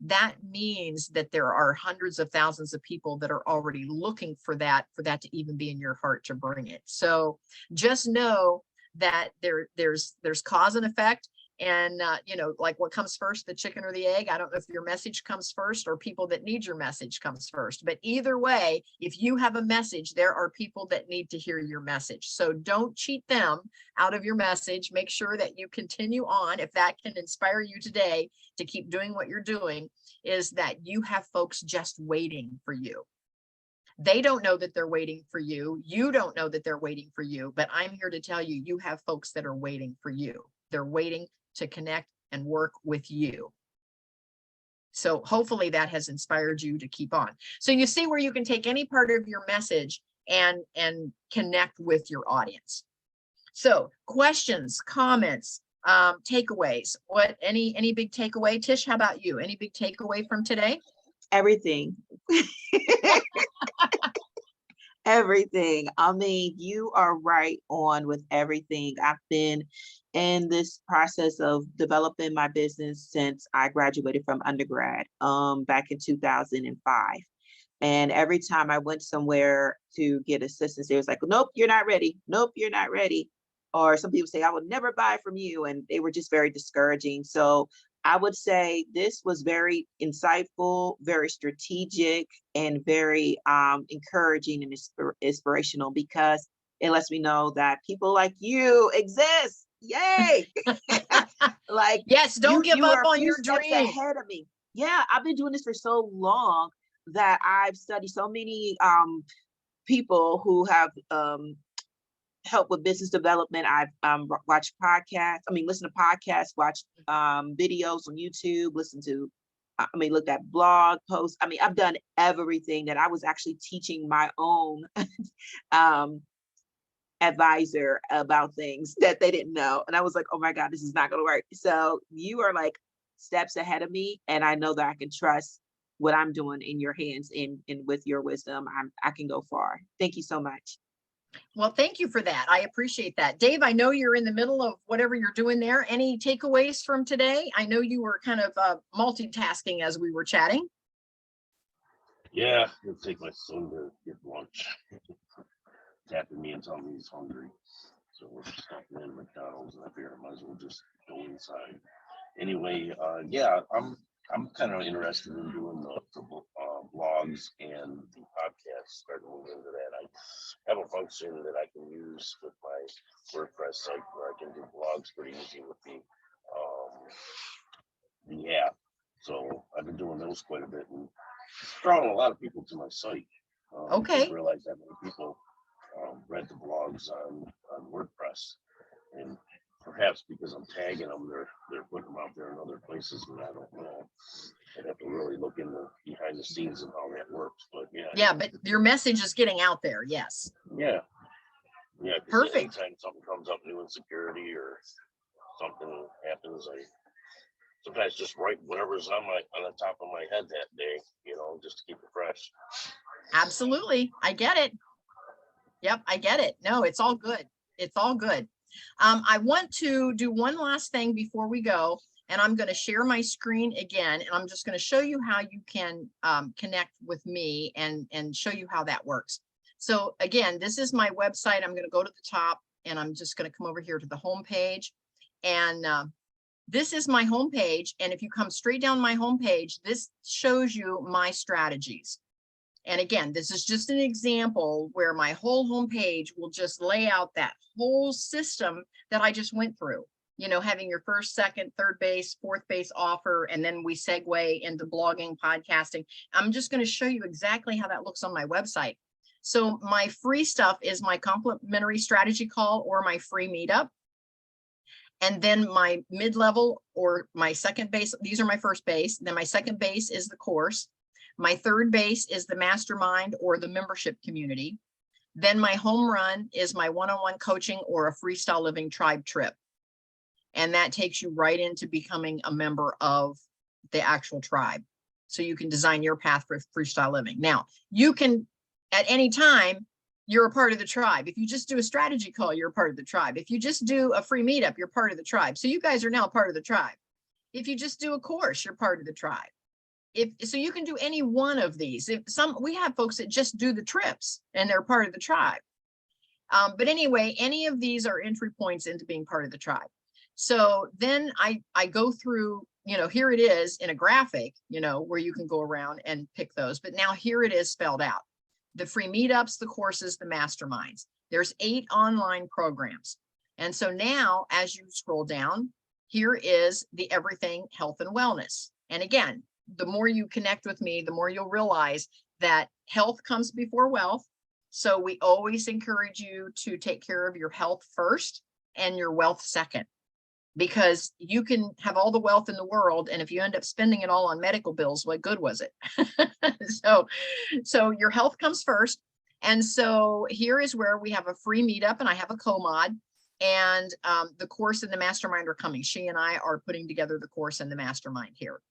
that means that there are hundreds of thousands of people that are already looking for that to even be in your heart to bring it. So just know that there's cause and effect. And, you know, like what comes first, the chicken or the egg? I don't know if your message comes first or people that need your message comes first. But either way, if you have a message, there are people that need to hear your message. So don't cheat them out of your message. Make sure that you continue on. If that can inspire you today to keep doing what you're doing, is that you have folks just waiting for you. They don't know that they're waiting for you. You don't know that they're waiting for you. But I'm here to tell you, you have folks that are waiting for you. They're waiting to connect and work with you. So hopefully that has inspired you to keep on. So you see where you can take any part of your message and connect with your audience. So questions, comments, takeaways. What, any big takeaway? Tish, how about you? Any big takeaway from today?
Everything. Everything. I mean, you are right on with everything. I've been in this process of developing my business since I graduated from undergrad, back in 2005. And every time I went somewhere to get assistance, they was like, nope, you're not ready. Nope, you're not ready. Or some people say, I will never buy from you. And they were just very discouraging. So I would say this was very insightful, very strategic, and very encouraging and inspirational, because it lets me know that people like you exist. Yay! Like,
yes, don't give
you
up
are a
on
few
your
steps
dream.
ahead of me. Yeah, I've been doing this for so long that I've studied so many people who have help with business development. I've watched podcasts, listen to podcasts, watched videos on YouTube, looked at blog posts. I've done everything that I was actually teaching my own advisor about things that they didn't know. And I was like, oh my God, this is not going to work. So you are like steps ahead of me. And I know that I can trust what I'm doing in your hands, and with your wisdom, I can go far. Thank you so much.
Well, thank you for that. I appreciate that. Dave, I know you're in the middle of whatever you're doing there. Any takeaways from today? I know you were kind of multitasking as we were chatting.
Yeah, I'm gonna take my son to get lunch. Tapping me and telling me he's hungry. So we're stopping in McDonald's, and I figured I might as well just go inside. Anyway, yeah, I'm kind of interested in doing the blogs and the podcasts, starting to move into that. I have a function that I can use with my WordPress site where I can do blogs pretty easy with the app. So I've been doing those quite a bit and drawing a lot of people to my site.
Okay.
Didn't realize that many people read the blogs on WordPress, and perhaps because I'm tagging them, they're putting them out there in other places, and I don't know. I'd have to really look in the behind the scenes of how that works. But yeah,
but your message is getting out there. Yes.
Yeah.
Perfect.
Anytime something comes up, new insecurity or something happens, I sometimes just write whatever's on the top of my head that day, just to keep it fresh.
Absolutely. I get it. Yep, I get it. No, it's all good. It's all good. I want to do one last thing before we go, and I'm going to share my screen again, and I'm just going to show you how you can connect with me and show you how that works. So again, this is my website. I'm going to go to the top, and I'm just going to come over here to the home page, and this is my home page. And if you come straight down my home page, this shows you my strategies. And again, this is just an example where my whole homepage will just lay out that whole system that I just went through, having your first, second, third base, fourth base offer, and then we segue into blogging, podcasting. I'm just going to show you exactly how that looks on my website. So my free stuff is my complimentary strategy call or my free meetup. And then my mid-level or my second base, these are my first base. Then my second base is the course. My third base is the mastermind or the membership community. Then my home run is my one-on-one coaching or a freestyle living tribe trip. And that takes you right into becoming a member of the actual tribe. So you can design your path for freestyle living. Now, you can, at any time, you're a part of the tribe. If you just do a strategy call, you're a part of the tribe. If you just do a free meetup, you're part of the tribe. So you guys are now part of the tribe. If you just do a course, you're part of the tribe. so you can do any one of these. If we have folks that just do the trips and they're part of the tribe. But anyway, any of these are entry points into being part of the tribe. So then I go through, here it is in a graphic, where you can go around and pick those. But now here it is spelled out. The free meetups, the courses, the masterminds. There's 8 online programs. And so now as you scroll down, here is the everything health and wellness. And again, the more you connect with me, the more you'll realize that health comes before wealth. So we always encourage you to take care of your health first and your wealth second, because you can have all the wealth in the world, and if you end up spending it all on medical bills, what good was it? So your health comes first. And so here is where we have a free meetup, and I have a co-mod, and the course and the mastermind are coming. She and I are putting together the course and the mastermind here.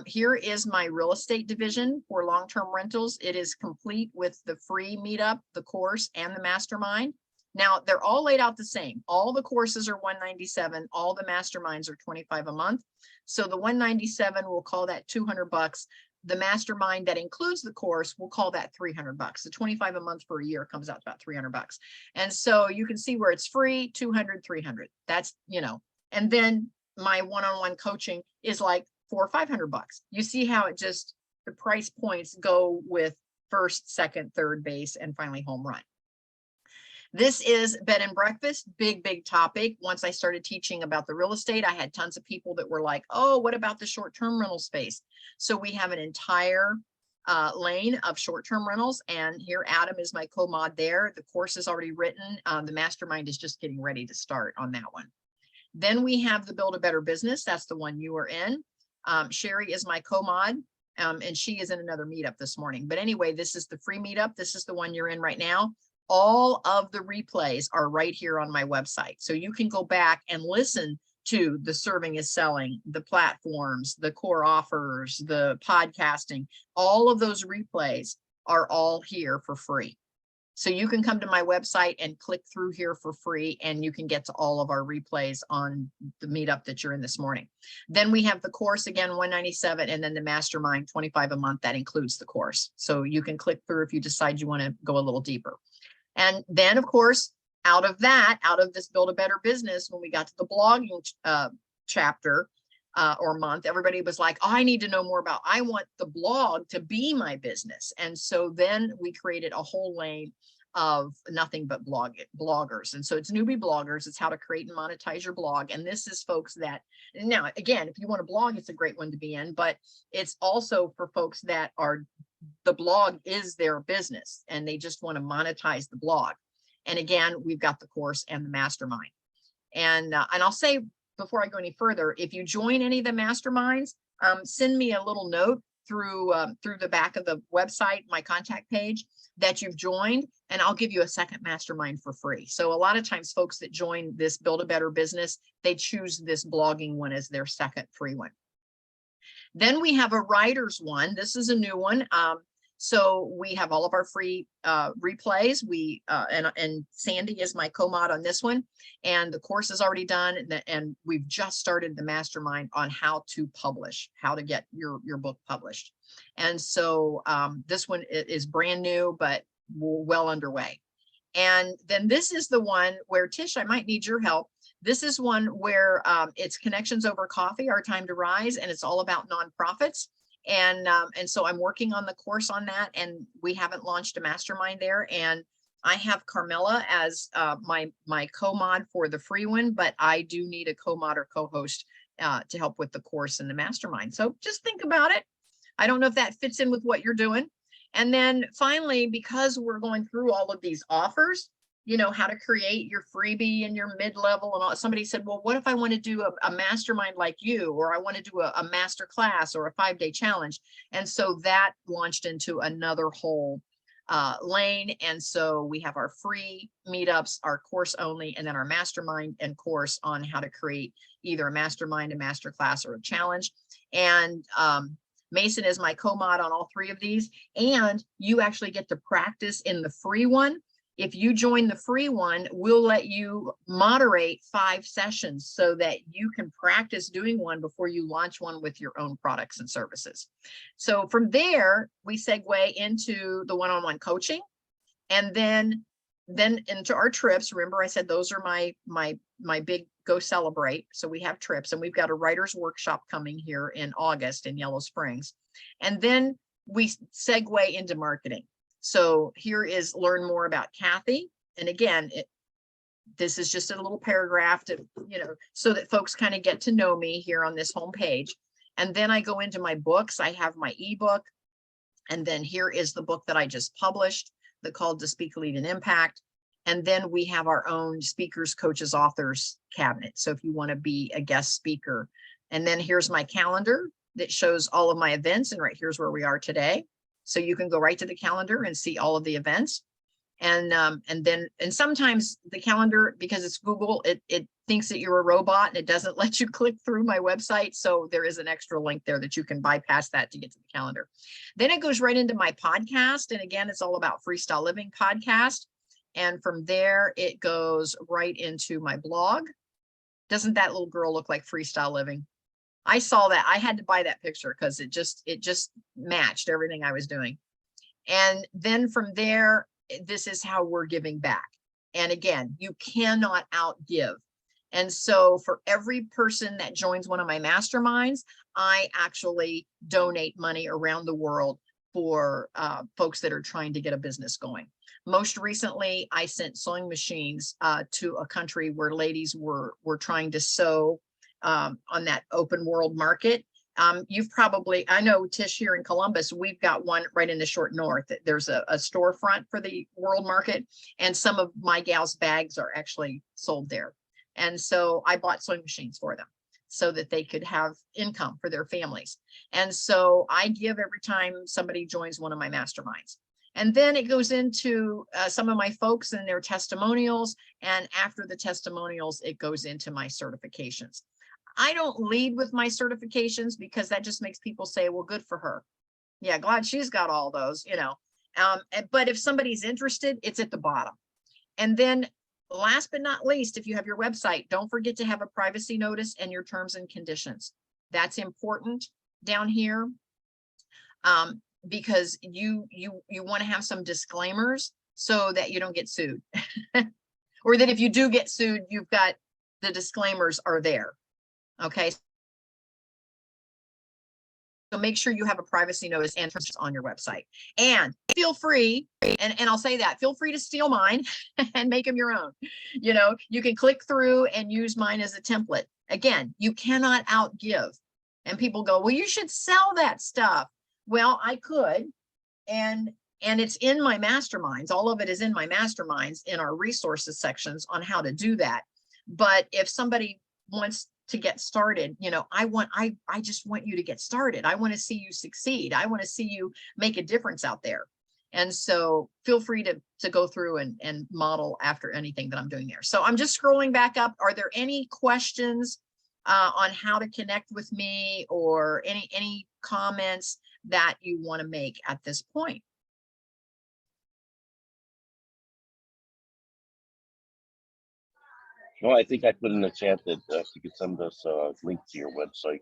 Here is my real estate division for long-term rentals. It is complete with the free meetup, the course, and the mastermind. Now they're all laid out the same. All the courses are $197. All the masterminds are $25 a month. So the $197, we'll call that $200. The mastermind that includes the course, we'll call that $300. The $25 a month for a year comes out to about $300. And so you can see where it's free, 200, 300. That's, and then my one-on-one coaching is like $400 or $500. You see how it just, the price points go with first, second, third base, and finally home run. This is bed and breakfast, big topic. Once I started teaching about the real estate, I had tons of people that were like, oh, what about the short-term rental space? So we have an entire lane of short-term rentals. And here, Adam is my co-mod there. The course is already written. The mastermind is just getting ready to start on that one. Then we have the Build a Better Business. That's the one you are in. Sherry is my co-mod. And she is in another meetup this morning. But anyway, this is the free meetup. This is the one you're in right now. All of the replays are right here on my website. So you can go back and listen to the Serving is Selling, the platforms, the core offers, the podcasting. All of those replays are all here for free. So you can come to my website and click through here for free, and you can get to all of our replays on the meetup that you're in this morning. Then we have the course, again, $197, and then the mastermind, $25 a month. That includes the course. So you can click through if you decide you want to go a little deeper. And then, of course, out of this Build a Better Business, when we got to the blogging chapter or month, everybody was like, oh, I need to know more about, I want the blog to be my business. And so then we created a whole lane of nothing but bloggers. And so it's newbie bloggers. It's how to create and monetize your blog. And this is folks that, now, again, if you want to blog, it's a great one to be in, but it's also for folks that are, the blog is their business and they just want to monetize the blog. And again, we've got the course and the mastermind. And I'll say before I go any further, if you join any of the masterminds, send me a little note through the back of the website, my contact page, that you've joined, and I'll give you a second mastermind for free. So a lot of times folks that join this Build a Better Business, they choose this blogging one as their second free one. Then we have a writer's one. This is a new one. So we have all of our free replays. And Sandy is my co-mod on this one. And the course is already done. And we've just started the mastermind on how to publish, how to get your book published. And so this one is brand new, but we're well underway. And then this is the one where, Tish, I might need your help. This is one where it's Connections Over Coffee, Our Time to Rise, and it's all about nonprofits. And so I'm working on the course on that, and we haven't launched a mastermind there. And I have Carmela as my co-mod for the free one, but I do need a co-mod or co-host to help with the course and the mastermind. So just think about it. I don't know if that fits in with what you're doing. And then finally, because we're going through all of these offers, you know, how to create your freebie and your mid-level and all. Somebody said, well, what if I want to do a mastermind like you, or I want to do a master class or a 5-day challenge? And so that launched into another whole lane. And so we have our free meetups, our course only, and then our mastermind and course on how to create either a mastermind, a master class, or a challenge. And Mason is my co-mod on all 3 of these. And you actually get to practice in the free one. If you join the free one, we'll let you moderate 5 sessions so that you can practice doing one before you launch one with your own products and services. So from there, we segue into the one-on-one coaching, and then into our trips. Remember, I said those are my big go celebrate. So we have trips, and we've got a writer's workshop coming here in August in Yellow Springs. And then we segue into marketing. So here is learn more about Kathy. And again, this is just a little paragraph to, so that folks kind of get to know me here on this home page. And then I go into my books. I have my ebook. And then here is the book that I just published, the Called to Speak, Lead, and Impact. And then we have our own speakers, coaches, authors cabinet. So if you want to be a guest speaker, and then here's my calendar that shows all of my events. And right here's where we are today. So you can go right to the calendar and see all of the events. And sometimes the calendar, because it's Google, it thinks that you're a robot and it doesn't let you click through my website. So there is an extra link there that you can bypass that to get to the calendar. Then it goes right into my podcast. And again, it's all about Freestyle Living podcast. And from there, it goes right into my blog. Doesn't that little girl look like Freestyle Living? I saw that. I had to buy that picture because it just matched everything I was doing. And then from there, this is how we're giving back. And again, you cannot outgive. And so for every person that joins one of my masterminds, I actually donate money around the world for folks that are trying to get a business going. Most recently, I sent sewing machines to a country where ladies were trying to sew on that open world market. You've probably, I know Tish here in Columbus, we've got one right in the short north. There's a storefront for the world market, and some of my gals' bags are actually sold there. And so I bought sewing machines for them so that they could have income for their families. And so I give every time somebody joins one of my masterminds. And then it goes into some of my folks and their testimonials. And after the testimonials, it goes into my certifications. I don't lead with my certifications because that just makes people say, well, good for her. Yeah, glad she's got all those, but if somebody's interested, it's at the bottom. And then last but not least, if you have your website, don't forget to have a privacy notice and your terms and conditions. That's important down here. Because you want to have some disclaimers so that you don't get sued. Or that if you do get sued, you've got the disclaimers are there. Okay. So make sure you have a privacy notice and terms on your website. And feel free, and I'll say that, feel free to steal mine and make them your own. You can click through and use mine as a template. Again, you cannot outgive. And people go, well, you should sell that stuff. Well, I could, and it's in my masterminds. All of it is in my masterminds in our resources sections on how to do that. But if somebody wants to get started, I just want you to get started. I want to see you succeed. I want to see you make a difference out there. And so feel free to go through and model after anything that I'm doing there. So I'm just scrolling back up. Are there any questions on how to connect with me, or any comments that you want to make at this point?
Well, I think I put in the chat that you could send us a link to your website.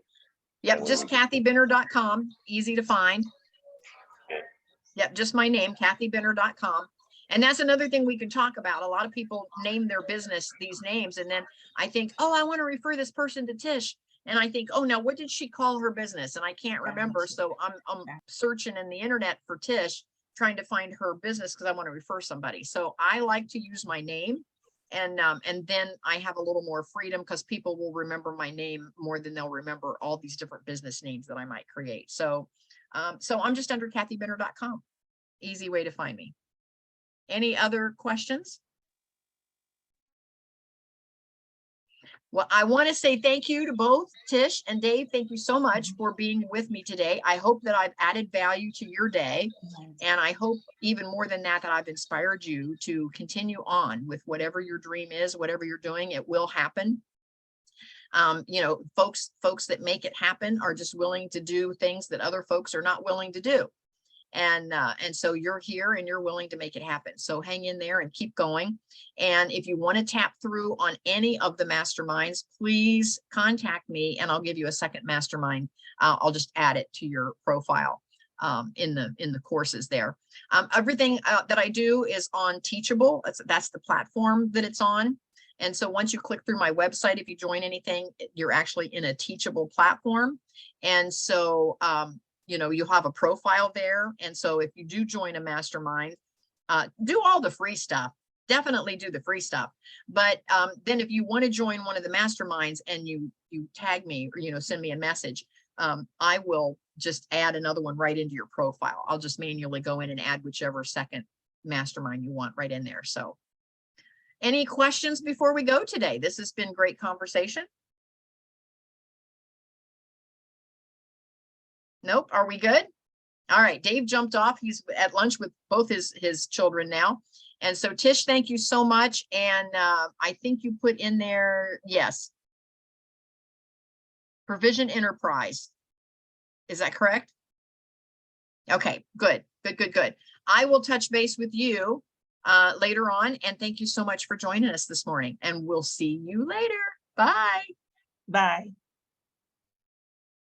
Yep, just kathybinner.com, easy to find.
Okay.
Yep, just my name, kathybinner.com. And that's another thing we can talk about. A lot of people name their business these names, and then I think, oh, I want to refer this person to Tish. And I think, oh, now what did she call her business? And I can't remember. So I'm searching in the internet for Tish, trying to find her business because I want to refer somebody. So I like to use my name, and then I have a little more freedom because people will remember my name more than they'll remember all these different business names that I might create. So I'm just under kathybinner.com. Easy way to find me. Any other questions? Well, I want to say thank you to both Tish and Dave. Thank you so much for being with me today. I hope that I've added value to your day. And I hope even more than that, that I've inspired you to continue on with whatever your dream is, whatever you're doing, it will happen. Folks that make it happen are just willing to do things that other folks are not willing to do. And so you're here and you're willing to make it happen. So hang in there and keep going. And if you want to tap through on any of the masterminds, please contact me and I'll give you a second mastermind. I'll just add it to your profile in the courses there. Everything that I do is on Teachable. That's the platform that it's on. And so once you click through my website, if you join anything, you're actually in a Teachable platform. And so, you know, you'll have a profile there. And so if you do join a mastermind, do all the free stuff. Definitely do the free stuff. But then if you want to join one of the masterminds and you tag me or, you know, send me a message, I will just add another one right into your profile. I'll just manually go in and add whichever second mastermind you want right in there. So any questions before we go today? This has been great conversation. Nope. Are we good? All right. Dave jumped off. He's at lunch with both his children now. And so Tish, thank you so much. And I think you put in there, yes. Provision Enterprise. Is that correct? Okay, good. I will touch base with you later on. And thank you so much for joining us this morning. And we'll see you later. Bye.
Bye.